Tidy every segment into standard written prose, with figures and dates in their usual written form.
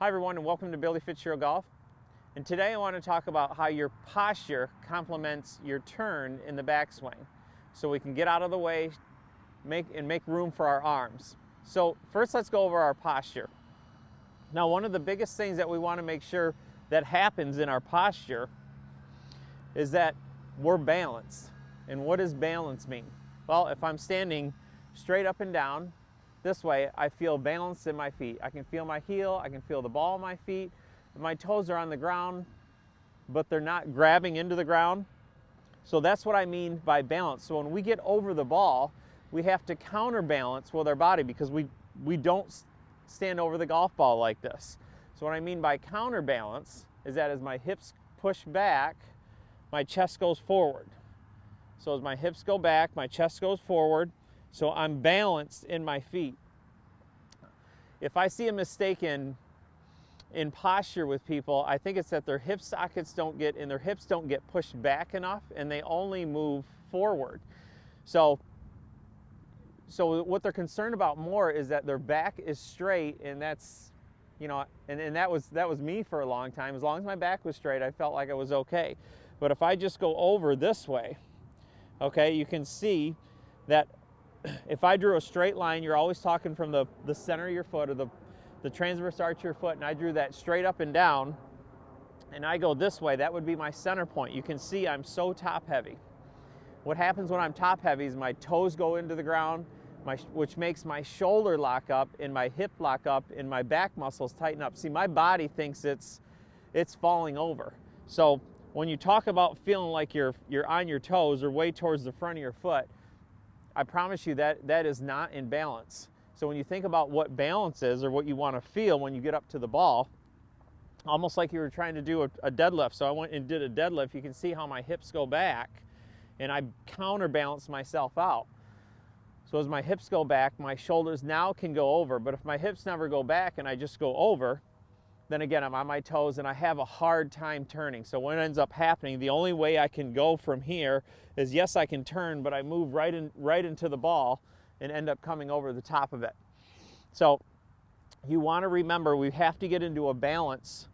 Hi everyone, and welcome to Billy Fitzgerald Golf. And today I want to talk about how your posture complements your turn in the backswing, so we can get out of the way, make room for our arms. So first, let's go over our posture. Now, one of the biggest things that we want to make sure that happens in our posture is that we're balanced. And what does balance mean? Well, if I'm standing straight up and down this way, I feel balanced in my feet. I can feel my heel, I can feel the ball of my feet. My toes are on the ground, but they're not grabbing into the ground. So that's what I mean by balance. So when we get over the ball, we have to counterbalance with our body, because we don't stand over the golf ball like this. So what I mean by counterbalance is that as my hips push back, my chest goes forward. So as my hips go back, my chest goes forward. So I'm balanced in my feet. If I see a mistake in posture with people, I think it's that their hip sockets don't get, and their hips don't get pushed back enough, and they only move forward. So what they're concerned about more is that their back is straight, and that's, you know, and that was me for a long time. As long as my back was straight, I felt like I was okay. But if I just go over this way, okay, you can see that if I drew a straight line, you're always talking from the center of your foot, or the transverse arch of your foot, and I drew that straight up and down, and I go this way, that would be my center point. You can see I'm so top heavy. What happens when I'm top heavy is my toes go into the ground, which makes my shoulder lock up and my hip lock up and my back muscles tighten up. See, my body thinks it's falling over. So when you talk about feeling like you're on your toes or way towards the front of your foot, I promise you that is not in balance. So when you think about what balance is, or what you want to feel when you get up to the ball, almost like you were trying to do a deadlift. So I went and did a deadlift. You can see how my hips go back, and I counterbalance myself out. So as my hips go back, my shoulders now can go over. But if my hips never go back and I just go over, then again, I'm on my toes and I have a hard time turning. So what ends up happening, the only way I can go from here is, yes, I can turn, but I move right into the ball and end up coming over the top of it. So you want to remember, we have to get into a balance,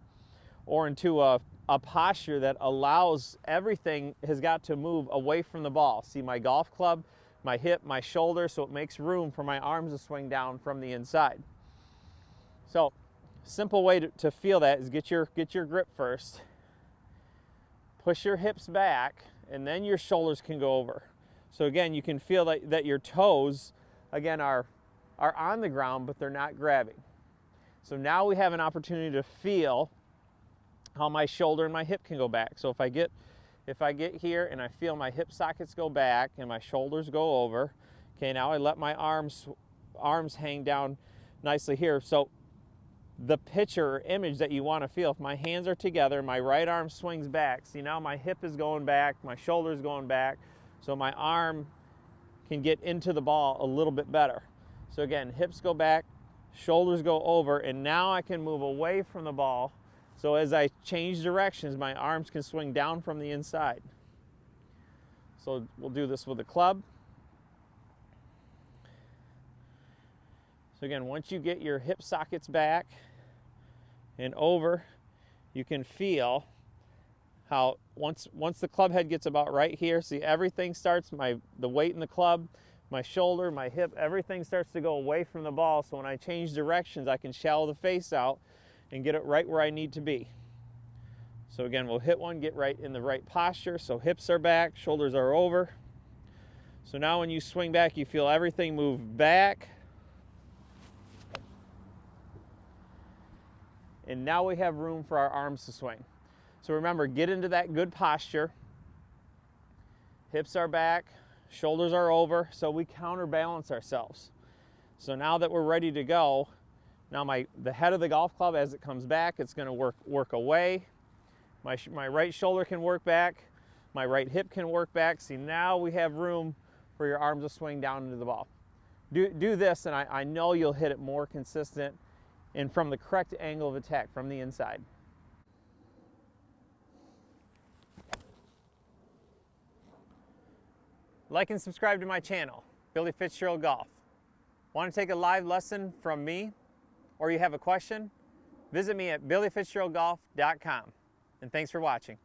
or into a posture that allows everything has got to move away from the ball. See, my golf club, my hip, my shoulder, so it makes room for my arms to swing down from the inside. So simple way to feel that is get your grip first, push your hips back, and then your shoulders can go over. So again, you can feel that your toes again are on the ground, but they're not grabbing. So now we have an opportunity to feel how my shoulder and my hip can go back. So if I get here and I feel my hip sockets go back and my shoulders go over, okay, now I let my arms hang down nicely here. So the picture or image that you want to feel, if my hands are together, my right arm swings back. See, now my hip is going back, my shoulder is going back, so my arm can get into the ball a little bit better. So again, hips go back, shoulders go over, and now I can move away from the ball. So as I change directions, my arms can swing down from the inside. So we'll do this with the club. So again, once you get your hip sockets back and over, you can feel how once the club head gets about right here, see, everything starts, the weight in the club, my shoulder, my hip, everything starts to go away from the ball. So when I change directions, I can shallow the face out and get it right where I need to be. So again, we'll hit one, get right in the right posture. So hips are back, shoulders are over. So now when you swing back, you feel everything move back. And now we have room for our arms to swing. So remember, get into that good posture. Hips are back, shoulders are over, so we counterbalance ourselves. So now that we're ready to go, now the head of the golf club, as it comes back, it's going to work away. My right shoulder can work back, my right hip can work back. See, now we have room for your arms to swing down into the ball. Do this, and I know you'll hit it more consistent and from the correct angle of attack from the inside. Like and subscribe to my channel, Billy Fitzgerald Golf. Want to take a live lesson from me, or you have a question? Visit me at billyfitzgeraldgolf.com. And thanks for watching.